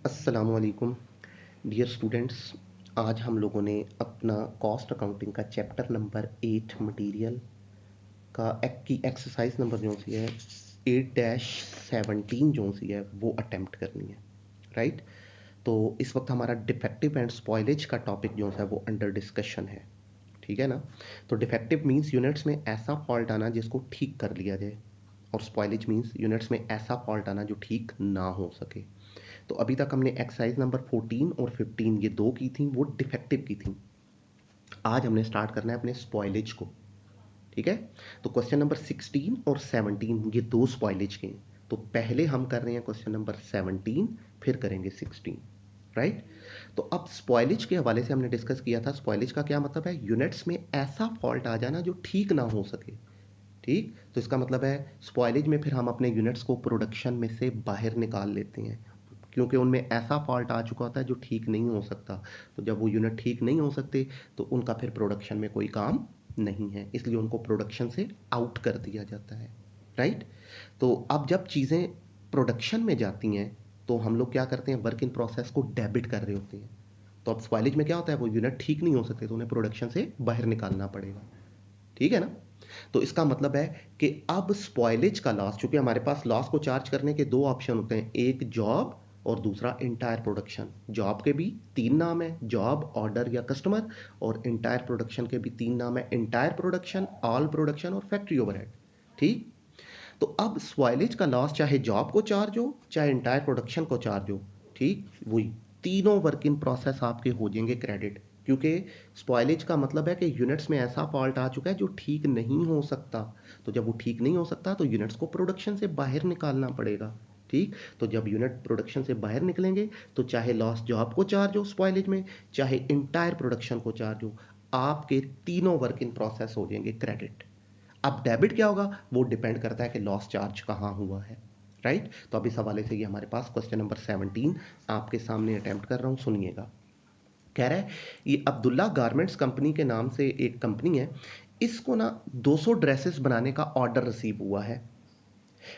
अस्सलामुअलैकुम dear students. आज हम लोगों ने अपना कॉस्ट अकाउंटिंग का चैप्टर नंबर 8 मटेरियल का की एक्सरसाइज नंबर जो सी है 8-17 जो सी है वो अटेम्प्ट करनी है, राइट। तो इस वक्त हमारा डिफेक्टिव एंड स्पॉइलेज का टॉपिक जो है वो अंडर डिस्कशन है, ठीक है ना। तो डिफेक्टिव मींस यूनिट्स में ऐसा फॉल्ट आना जिसको ठीक कर लिया जाए, और स्पॉइलेज मींस यूनिट्स में ऐसा फॉल्ट आना जो ठीक ना हो सके। तो अभी तक हमने एक्सरसाइज नंबर 14 और 15 ये दो की थी, वो डिफेक्टिव की थी। आज हमने स्टार्ट करना है अपने स्पॉइलेज को, ठीक है। तो क्वेश्चन नंबर 16 और 17 ये दो स्पॉइलेज के हैं। तो पहले हम कर रहे हैं क्वेश्चन नंबर 17, फिर करेंगे 16, राइट। तो अब स्पॉइलेज के हवाले से हमने डिस्कस किया था, स्पॉइलेज का क्या मतलब है, यूनिट्स में ऐसा फॉल्ट आ जाना जो ठीक ना हो सके, ठीक। तो इसका मतलब है स्पॉइलेज में फिर हम अपने यूनिट्स को प्रोडक्शन में से बाहर निकाल लेते हैं, क्योंकि उनमें ऐसा फॉल्ट आ चुका होता है जो ठीक नहीं हो सकता। तो जब वो यूनिट ठीक नहीं हो सकते तो उनका फिर प्रोडक्शन में कोई काम नहीं है, इसलिए उनको प्रोडक्शन से आउट कर दिया जाता है, राइट। तो अब जब चीज़ें प्रोडक्शन में जाती हैं तो हम लोग क्या करते हैं, वर्क इन प्रोसेस को डेबिट कर रहे होते हैं। तो अब स्पॉइलेज में क्या होता है, वो यूनिट ठीक नहीं हो सकते तो उन्हें प्रोडक्शन से बाहर निकालना पड़ेगा, ठीक है ना। तो इसका मतलब है कि अब स्पॉइलेज का लॉस, चूंकि हमारे पास लॉस को चार्ज करने के दो ऑप्शन होते हैं, एक जॉब और दूसरा इंटायर प्रोडक्शन। जॉब के भी तीन नाम है, जॉब, ऑर्डर या कस्टमर। और इंटायर प्रोडक्शन के भी तीन नाम है, इंटायर प्रोडक्शन, ऑल प्रोडक्शन और फैक्ट्री ओवरहेड, ठीक। तो अब स्पॉइलेज का लॉस चाहे जॉब को चार्ज हो चाहे इंटायर प्रोडक्शन को चार्ज हो, ठीक, वही तीनों वर्क इन प्रोसेस आपके हो जाएंगे क्रेडिट। क्योंकि स्पॉइलेज का मतलब है कि यूनिट्स में ऐसा फॉल्ट आ चुका है जो ठीक नहीं हो सकता। तो जब वो ठीक नहीं हो सकता तो यूनिट्स को प्रोडक्शन से बाहर निकालना पड़ेगा, ठीक। तो जब यूनिट प्रोडक्शन से बाहर निकलेंगे तो चाहे लॉस जॉब को चार्ज हो स्पॉइलेज में, चाहे इंटायर प्रोडक्शन को चार्ज हो, आपके तीनों वर्क इन प्रोसेस हो जाएंगे क्रेडिट। अब डेबिट क्या होगा वो डिपेंड करता है कि लॉस चार्ज कहाँ हुआ है, राइट। तो अब इस हवाले से ये हमारे पास क्वेश्चन नंबर 17 आपके सामने अटेम्प्ट कर रहा हूँ, सुनिएगा। कह रहा है ये अब्दुल्ला गारमेंट्स कंपनी के नाम से एक कंपनी है, इसको ना 200 ड्रेसेस बनाने का ऑर्डर रिसीव हुआ है।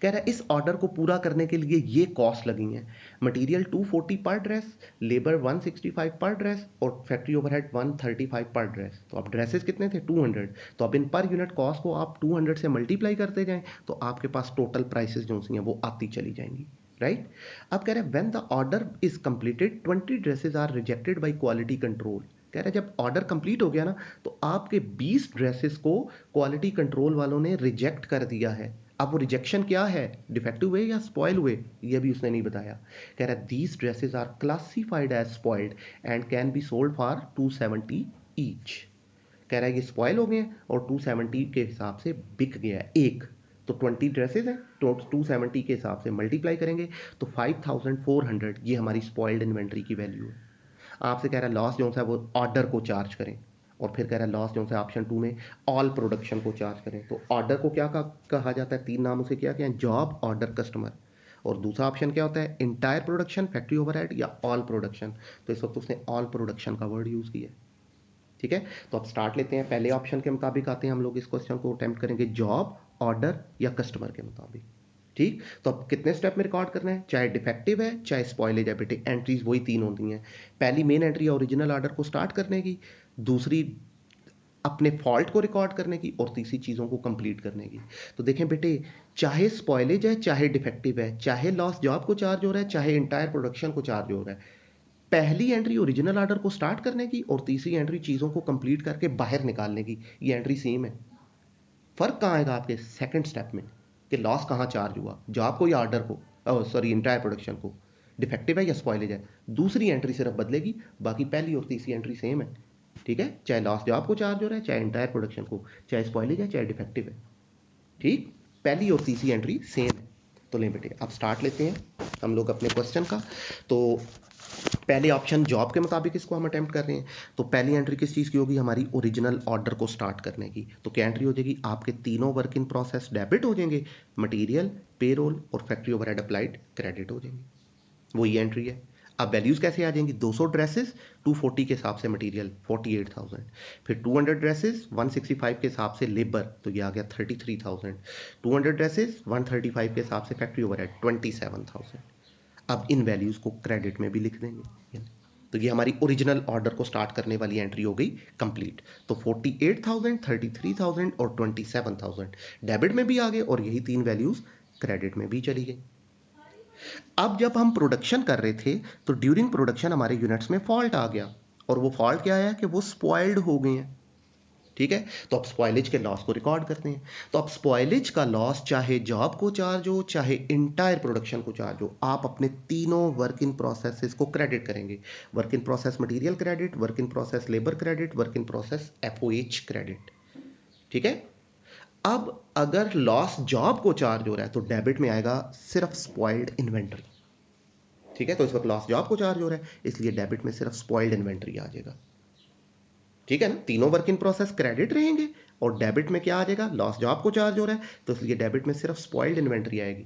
कह रहा है इस ऑर्डर को पूरा करने के लिए ये कॉस्ट लगी है, मटेरियल 240 पर ड्रेस, लेबर 165 पर ड्रेस और फैक्ट्री ओवरहेड 135 पर ड्रेस। तो अब ड्रेसेस कितने थे, 200। तो अब इन पर यूनिट कॉस्ट को आप 200 से मल्टीप्लाई करते जाएं तो आपके पास टोटल प्राइसेस जो सी हैं वो आती चली जाएंगी, राइट। अब कह रहे हैं when the order is completed 20 dresses are rejected by quality control. कह रहे हैं जब ऑर्डर कंप्लीट हो गया ना तो आपके 20 ड्रेसेस को क्वालिटी कंट्रोल वालों ने रिजेक्ट कर दिया है। अब वो रिजेक्शन क्या है, डिफेक्टिव हुए या स्पॉइल हुए, ये भी उसने नहीं बताया। कह रहा है these dresses are classified as spoiled and can be sold for 270 each. कह रहा है ये स्पॉइल हो गए और 270 के हिसाब से बिक गया है एक। तो 20 ड्रेसेस हैं तो 270 के हिसाब से मल्टीप्लाई करेंगे तो 5400 ये हमारी स्पॉइल्ड इन्वेंट्री की वैल्यू है। आपसे कह रहा है लॉस जो है वो ऑर्डर को चार्ज करें, और फिर कह रहा है लॉस जो है ऑप्शन 2 में ऑल प्रोडक्शन को चार्ज करें। तो ऑर्डर को क्या कहा जाता है, तीन नामों से क्या क्या है, जॉब, ऑर्डर, कस्टमर। और दूसरा ऑप्शन क्या होता है, इंटायर प्रोडक्शन, फैक्ट्री ओवरहेड या ऑल प्रोडक्शन। तो इस वक्त उसने ऑल प्रोडक्शन का वर्ड यूज़ किया है, ठीक है। तो अब स्टार्ट लेते हैं, पहले ऑप्शन के मुताबिक आते हैं हम लोग, इस क्वेश्चन को अटेम्प्ट करेंगे जॉब, ऑर्डर या कस्टमर के मुताबिक, ठीक। तो अब कितने स्टेप में रिकॉर्ड करना है, चाहे डिफेक्टिव है चाहे स्पॉइलेज है बेटे, एंट्रीज वही तीन होती हैं। पहली मेन एंट्री ओरिजिनल ऑर्डर को स्टार्ट करने की, दूसरी अपने फॉल्ट को रिकॉर्ड करने की, और तीसरी चीज़ों को कंप्लीट करने की। तो देखें बेटे, चाहे स्पॉइलेज है चाहे डिफेक्टिव है, चाहे लॉस जॉब को चार्ज हो रहा है चाहे इंटायर प्रोडक्शन को चार्ज हो रहा है, पहली एंट्री ओरिजिनल ऑर्डर को स्टार्ट करने की और तीसरी एंट्री चीज़ों को कंप्लीट करके बाहर निकालने की, ये एंट्री सेम है। फर्क कहाँ आएगा आपके सेकंड स्टेप में, कि लॉस कहाँ चार्ज हुआ, जॉब को या ऑर्डर को, सॉरी इंटायर प्रोडक्शन को, डिफेक्टिव है या स्पॉइलेज है। दूसरी एंट्री सिर्फ बदलेगी, बाकी पहली और तीसरी एंट्री सेम है, ठीक है। चाहे लॉस जॉब को चार्ज हो रहा है चाहे इंटायर प्रोडक्शन को, चाहे स्पॉइलेज है चाहे डिफेक्टिव है, ठीक। पहली और तीसरी एंट्री सेम है। तो लें बेटे अब स्टार्ट लेते हैं हम लोग अपने क्वेश्चन का। तो पहले ऑप्शन जॉब के मुताबिक इसको हम अटेम्प्ट कर रहे हैं। तो पहली एंट्री किस चीज़ की होगी, हमारी ओरिजिनल ऑर्डर को स्टार्ट करने की। तो क्या एंट्री हो जाएगी, आपके तीनों वर्क इन प्रोसेस डेबिट हो जाएंगे, मटेरियल, पेरोल और फैक्ट्री ओवरहेड अप्लाइड क्रेडिट हो जाएंगे, वो ये एंट्री है। अब वैल्यूज कैसे आ जाएंगी, 200 ड्रेसेस 240 के हिसाब से मटेरियल 48,000, फिर 200 ड्रेसेस 165 के हिसाब से लेबर तो ये आ गया 33,000, 200 ड्रेसेस 135 के हिसाब से फैक्ट्री ओवरहेड 27,000। अब इन वैल्यूज को क्रेडिट में भी लिख देंगे। तो ये हमारी ओरिजिनल ऑर्डर को स्टार्ट करने वाली एंट्री हो गई कंप्लीट। तो 48,000, 33,000 और 27,000 डेबिट में भी आ गए और यही तीन वैल्यूज क्रेडिट में भी चली गई। अब जब हम प्रोडक्शन कर रहे थे तो ड्यूरिंग प्रोडक्शन हमारे यूनिट्स में फॉल्ट आ गया, और वो फॉल्ट क्या आया कि वो स्पॉइल्ड हो गए हैं। ठीक है, तो अब स्पॉइलेज के लॉस को रिकॉर्ड करते हैं। तो अब स्पॉइलेज का लॉस चाहे जॉब को चार्ज हो चाहे इंटायर प्रोडक्शन को चार्ज हो, आप अपने तीनों वर्क इन प्रोसेसेस को क्रेडिट करेंगे। Work in process material credit, work in process labour credit, work in process FOH credit. ठीक है, अब अगर लॉस जॉब को चार्ज हो रहा है तो डेबिट में आएगा सिर्फ स्पॉइल्ड इन्वेंट्री। ठीक है, तो इस वक्त लॉस जॉब को चार्ज हो रहा है, इसलिए डेबिट में सिर्फ स्पॉइल्ड इन्वेंट्री आ जाएगा। ठीक है ना, तीनों वर्क इन प्रोसेस क्रेडिट रहेंगे और डेबिट में क्या आ जाएगा, लॉस जॉब को चार्ज हो रहा है तो इसलिए डेबिट में सिर्फ स्पॉइल्ड इन्वेंट्री आएगी।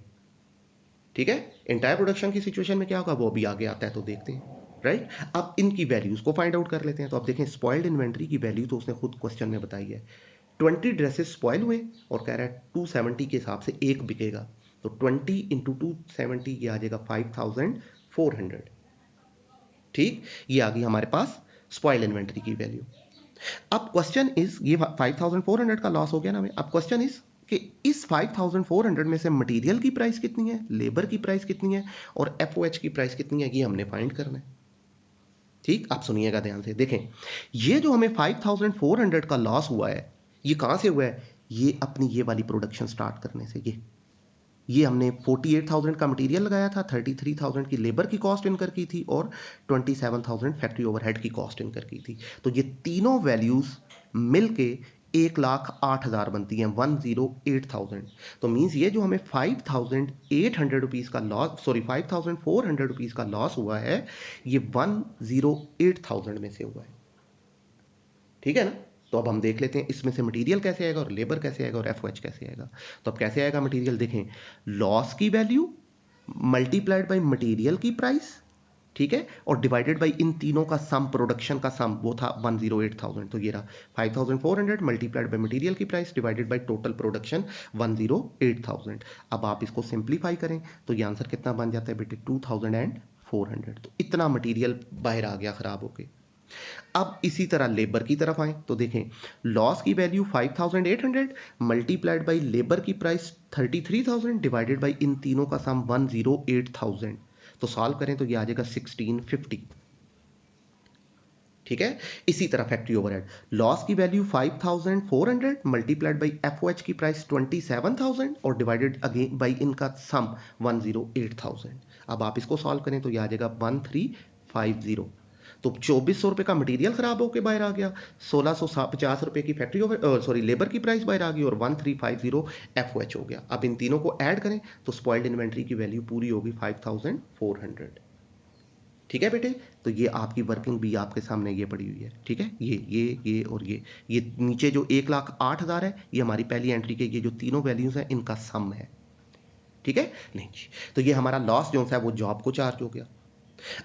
ठीक है, इंटायर प्रोडक्शन की सिचुएशन में क्या होगा वो भी आगे आता है, तो देखते हैं। राइट, अब इनकी वैल्यूज को फाइंड आउट कर लेते हैं। तो अब देखें, स्पॉइल्ड इन्वेंट्री की वैल्यू तो उसने खुद क्वेश्चन में बताई है। 20 ड्रेसेस स्पॉइल हुए और कह रहा है 270 के हिसाब से एक बिकेगा, तो 20 इंटू 270 ये आ जाएगा 5400। ठीक, ये आ गई हमारे पास स्पॉइल इन्वेंट्री की वैल्यू। अब क्वेश्चन इज, ये 5400 का लॉस हो गया ना हमें। अब क्वेश्चन इज कि इस 5400 में से मटेरियल की प्राइस कितनी है, लेबर की प्राइस कितनी है और एफओएच की प्राइस कितनी है, ये हमने फाइंड करना है। ठीक, आप सुनिएगा ध्यान से। देखें, ये जो हमें 5400 का लॉस हुआ है, ये कहां से हुआ है, ये अपनी ये वाली प्रोडक्शन स्टार्ट करने से। ये हमने 48,000 का मटेरियल लगाया था, 33,000 की लेबर की कॉस्ट इनकर की थी और 27,000 फैक्ट्री ओवरहेड की कॉस्ट इनकर की थी। तो ये तीनों वैल्यूज मिलके 1,08,000 बनती हैं, 108,000। तो मीन्स ये जो हमें 5,800 रुपीज़ का लॉस, सॉरी 5,400 रुपीज़ का लॉस हुआ है, ये 108,000 में से हुआ है। ठीक है ना, तो अब हम देख लेते हैं इसमें से मटेरियल कैसे आएगा और लेबर कैसे आएगा और एफओएच कैसे आएगा। तो अब कैसे आएगा मटेरियल, देखें, लॉस की वैल्यू मल्टीप्लाइड बाय मटेरियल की प्राइस, ठीक है, और डिवाइडेड बाय इन तीनों का सम, प्रोडक्शन का सम, वो था 108,000। तो ये रहा 5400 मल्टीप्लाइड बाय मटेरियल की price divided by total production 108,000। अब आप इसको सिंप्लीफाई करें तो ये आंसर कितना बन जाता है बेटे, 2400। तो इतना मटेरियल बाहर आ गया खराब होके। अब इसी तरह लेबर की तरफ आए तो देखें, लॉस की वैल्यू 5800 मल्टीप्लाइड बाई लेबर की प्राइस 33,000 डिवाइडेड बाई इन तीनों का सम 108,000। तो सॉल्व करें तो ये आ जाएगा 1650। ठीक है, इसी तरह फैक्ट्री ओवरहेड, लॉस की वैल्यू 5400 मल्टीप्लाइड बाई एफओएच की प्राइस 27,000 और डिवाइडेड अगेन बाई इनका सम 108,000। अब आप इसको सॉल्व करें तो ये आ जाएगा 1350। तो 2400 रुपये का मटेरियल खराब होकर बाहर आ गया, 1650 रुपये की फैक्ट्री ओवर, सॉरी लेबर की प्राइस बाहर आ गई और 1350 एफओएच हो गया। अब इन तीनों को ऐड करें तो स्पॉइल्ड इन्वेंट्री की वैल्यू पूरी होगी 5400। ठीक है बेटे, तो ये आपकी वर्किंग भी आपके सामने ये पड़ी हुई है। ठीक है, ये और ये नीचे जो 1,08,000 है, ये हमारी पहली एंट्री के ये जो तीनों वैल्यूज हैं इनका सम है। ठीक है, नहीं जी, तो ये हमारा लॉस जो है वो जॉब को चार्ज हो गया।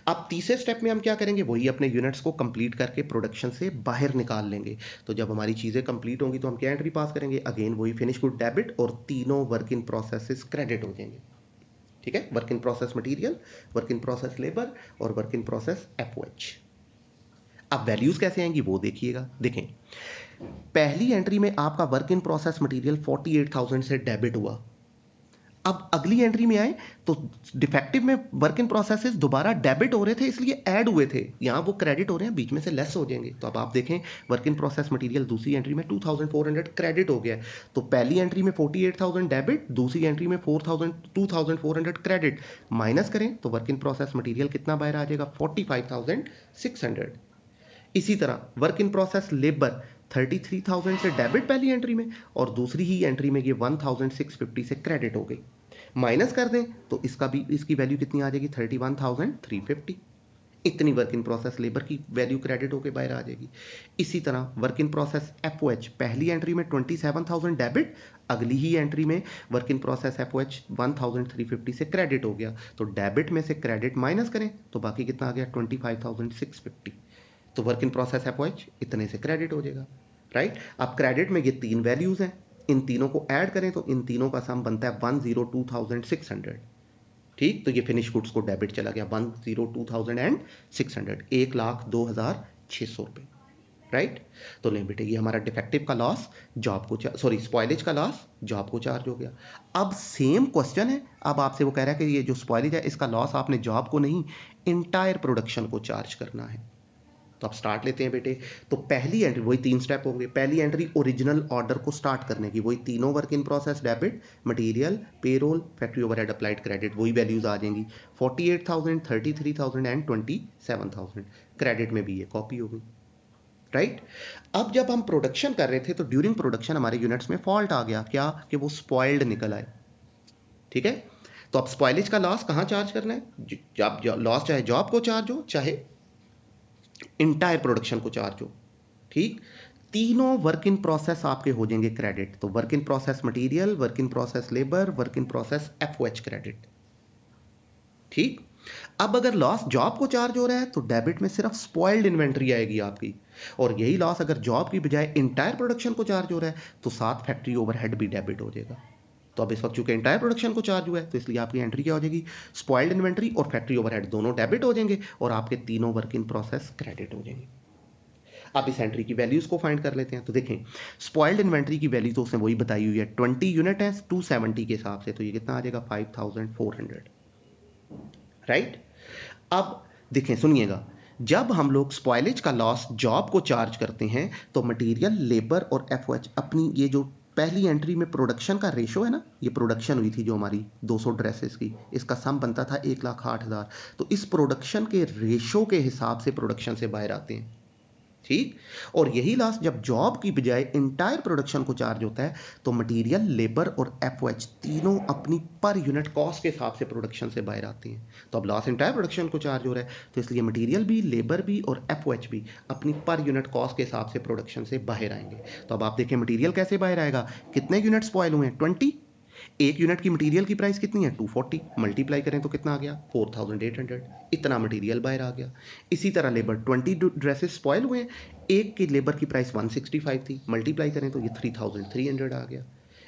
अब तीसरे स्टेप में हम क्या करेंगे, वही अपने यूनिट्स को कंप्लीट करके प्रोडक्शन से बाहर निकाल लेंगे। तो जब हमारी चीज़ें कंप्लीट होंगी तो हम क्या एंट्री पास करेंगे, अगेन वही फिनिश गुड डेबिट और तीनों वर्क इन प्रोसेसेस क्रेडिट हो जाएंगे। ठीक है, work in process material, work in process labour और वर्क इन प्रोसेस एफओएच। अब वैल्यूज कैसे आएंगी वो देखिएगा। देखें, पहली एंट्री में आपका वर्क इन प्रोसेस मटेरियल 48,000 से डेबिट हुआ। अब अगली एंट्री में आए तो डिफेक्टिव में वर्क इन प्रोसेसेस दोबारा डेबिट हो रहे थे इसलिए ऐड हुए थे, यहां वो क्रेडिट हो रहे हैं, बीच में से लेस हो जाएंगे। तो अब आप देखें, वर्क इन प्रोसेस मटेरियल दूसरी एंट्री में 2400 क्रेडिट हो गया। तो पहली एंट्री में 48,000 डेबिट, दूसरी एंट्री में 2400 क्रेडिट, माइनस करें तो वर्क इन प्रोसेस मटेरियल कितना बाहर आ जाएगा, 45,600। इसी तरह वर्क इन प्रोसेस लेबर 33,000 से डेबिट पहली एंट्री में और दूसरी ही एंट्री में ये 1,650 से क्रेडिट हो गई, माइनस कर दें तो इसका भी, इसकी वैल्यू कितनी आ जाएगी, 31,350। इतनी वर्क इन प्रोसेस लेबर की वैल्यू क्रेडिट होकर बाहर आ जाएगी। इसी तरह वर्क इन प्रोसेस एफओएच, पहली एंट्री में 27,000 डेबिट, अगली ही एंट्री में वर्क इन प्रोसेस एफओएच 1,350 से क्रेडिट हो गया। तो डेबिट में से क्रेडिट माइनस करें तो बाकी कितना आ गया, 25,650। तो वर्क इन प्रोसेस एफओएच इतने से क्रेडिट हो जाएगा। राइट, अब क्रेडिट में ये तीन वैल्यूज हैं, इन तीनों को ऐड करें तो इन तीनों का सम बनता है 102,600। ठीक, तो ये फिनिश गुड्स को डेबिट चला गया 1,02,600, 1,02,600 रुपये, राइट। तो ले बेटे ये हमारा डिफेक्टिव का लॉस जॉब को सॉरी स्पॉइलेज का लॉस जॉब को चार्ज हो गया। अब सेम क्वेश्चन है, अब आपसे वो कह रहा है कि ये जो स्पॉइलेज है इसका लॉस आपने जॉब को नहीं इंटायर प्रोडक्शन को चार्ज करना है। तो आप स्टार्ट लेते हैं बेटे। तो पहली एंट्री, वही 3 स्टेप होंगे। पहली एंट्री ओरिजिनल ऑर्डर को स्टार्ट करने की, वही तीनों work in process debit, material, payroll, factory overhead applied credit, वही वैल्यूज आ जाएंगी 48,000, 33,000 एंड 27,000। क्रेडिट में भी ये कॉपी होगी, राइट। अब जब हम प्रोडक्शन कर रहे थे तो ड्यूरिंग प्रोडक्शन हमारे यूनिट्स में फॉल्ट आ गया, क्या कि वो स्पॉइल्ड निकल आए, ठीक है। तो अब स्पॉइलेज का लॉस कहाँ चार्ज करना है, जब लॉस चाहे जॉब को चार्ज हो चाहे इंटायर प्रोडक्शन को चार्ज हो, ठीक। तीनों वर्क इन प्रोसेस आपके हो जाएंगे क्रेडिट। तो work in process material, work in process labour, work in process FOH credit, ठीक। अब अगर लॉस जॉब को चार्ज हो रहा है तो डेबिट में सिर्फ स्पॉइल्ड इन्वेंट्री आएगी आपकी, और यही लॉस अगर जॉब की बजाय इंटायर प्रोडक्शन को चार्ज हो रहा है तो साथ फैक्ट्री ओवरहेड भी डेबिट हो जाएगा। तो अब इस वक्त चूंकि इंटायर प्रोडक्शन को चार्ज हुआ है तो इसलिए आपकी एंट्री क्या हो जाएगी, स्पॉइल्ड इन्वेंट्री और फैक्ट्री ओवरहेड दोनों डेबिट हो जाएंगे और आपके तीनों वर्क इन प्रोसेस क्रेडिट हो जाएंगे। अब इस एंट्री की वैल्यूज को फाइंड कर लेते हैं। तो देखें स्पॉइल्ड इन्वेंट्री की वैल्यू तो उसने वही बताई हुई है, 20 यूनिट है 270 के हिसाब से, तो ये कितना आ जाएगा 5,400, राइट। अब देखें सुनिएगा, जब हम लोग स्पॉइलेज का लॉस जॉब को चार्ज करते हैं तो मटेरियल, लेबर और एफओएच अपनी ये जो पहली एंट्री में प्रोडक्शन का रेशो है ना, ये प्रोडक्शन हुई थी जो हमारी 200 ड्रेसेस की, इसका सम बनता था 1,08,000। तो इस प्रोडक्शन के रेशो के हिसाब से प्रोडक्शन से बाहर आते हैं, ठीक। और यही लॉस जब जॉब की बजाय इंटायर प्रोडक्शन को चार्ज होता है तो मटेरियल, लेबर और एफओएच तीनों अपनी पर यूनिट कॉस्ट के हिसाब से प्रोडक्शन से बाहर आते हैं। तो अब लॉस इंटायर प्रोडक्शन को चार्ज हो रहा है तो इसलिए मटेरियल भी, लेबर भी और एफओएच भी अपनी पर यूनिट कॉस्ट के हिसाब से प्रोडक्शन से बाहर आएंगे। तो अब आप देखें मटेरियल कैसे बाहर आएगा, कितने यूनिट स्पॉइल हुए हैं 20, एक यूनिट की मटेरियल की प्राइस कितनी है 240, मल्टीप्लाई करें तो कितना आ गया 4,800, इतना मटेरियल बाहर आ गया। इसी तरह लेबर 20 ड्रेसेस स्पॉइल हुए हैं, एक की लेबर की प्राइस 165 थी, मल्टीप्लाई करें तो ये 3,300 आ गया।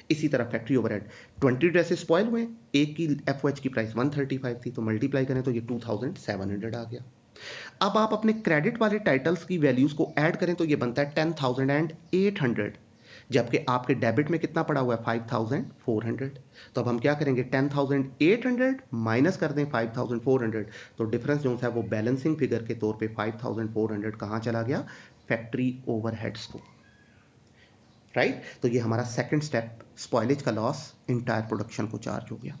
इसी तरह फैक्ट्री ओवरहेड 20 ड्रेसेस स्पॉइल हुए, एक की एफओएच की प्राइस 135 थी, तो मल्टीप्लाई करें तो ये 2,700 आ गया। अब आप अपने क्रेडिट वाले टाइटल्स की वैल्यूज को ऐड करें तो ये बनता है 10,800, जबकि आपके डेबिट में कितना पड़ा हुआ है 5,400। तो अब हम क्या करेंगे 10,800 माइनस कर दें 5,400, तो डिफरेंस जो है वो बैलेंसिंग फिगर के तौर पे 5,400 कहाँ चला गया, फैक्ट्री ओवरहेड्स को, राइट। तो ये हमारा सेकंड स्टेप स्पॉइलेज का लॉस इंटायर प्रोडक्शन को चार्ज हो गया।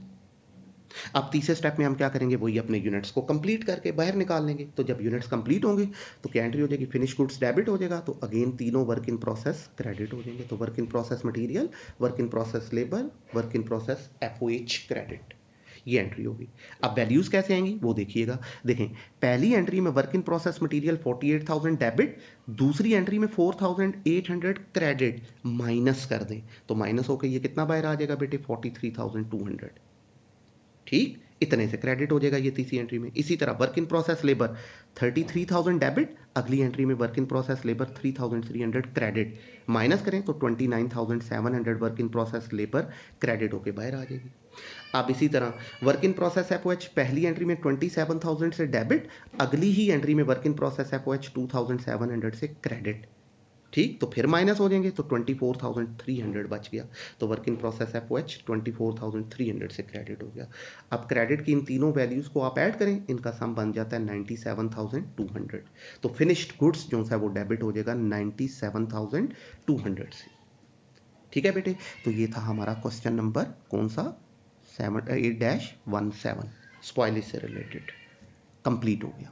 अब तीसरे स्टेप में हम क्या करेंगे, वही अपने यूनिट्स को कंप्लीट करके बाहर निकाल लेंगे। तो जब यूनिट्स कंप्लीट होंगे तो क्या एंट्री हो जाएगी, फिनिश गुड्स डेबिट हो जाएगा, तो अगेन तीनों वर्क इन प्रोसेस क्रेडिट हो जाएंगे। तो work in process material, work in process labour, work in process FOH credit, ये एंट्री होगी। अब वैल्यूज कैसे आएंगी वो देखिएगा। देखें पहली एंट्री में work in process material 48,000 debit, दूसरी एंट्री में 4,800 क्रेडिट, माइनस कर दें तो माइनस होकर ये कितना बाहर आ जाएगा बेटे 43,200, ठीक। इतने से क्रेडिट हो जाएगा ये तीसरी एंट्री में। इसी तरह work in process labour 33,000 debit, अगली एंट्री में work in process labour 3,300 credit, minus करें तो 29,700 work in process labour credit होके बाहर आ जाएगी। अब इसी तरह वर्क इन प्रोसेस एफओएच पहली एंट्री में 27,000 से डेबिट, अगली ही एंट्री में वर्क इन प्रोसेस एफओएच 2,700 से क्रेडिट, ठीक। तो फिर माइनस हो जाएंगे तो 24,300 बच गया। तो वर्क इन प्रोसेस एफओएच 24,300 से क्रेडिट हो गया। अब क्रेडिट की इन तीनों वैल्यूज को आप ऐड करें, इनका सम बन जाता है 97,200। तो फिनिश्ड गुड्स जो है वो डेबिट हो जाएगा 97,200 से, ठीक है बेटे। तो ये था हमारा क्वेश्चन नंबर कौन सा 8-17 स्पॉइलेज से रिलेटेड, कंप्लीट हो गया।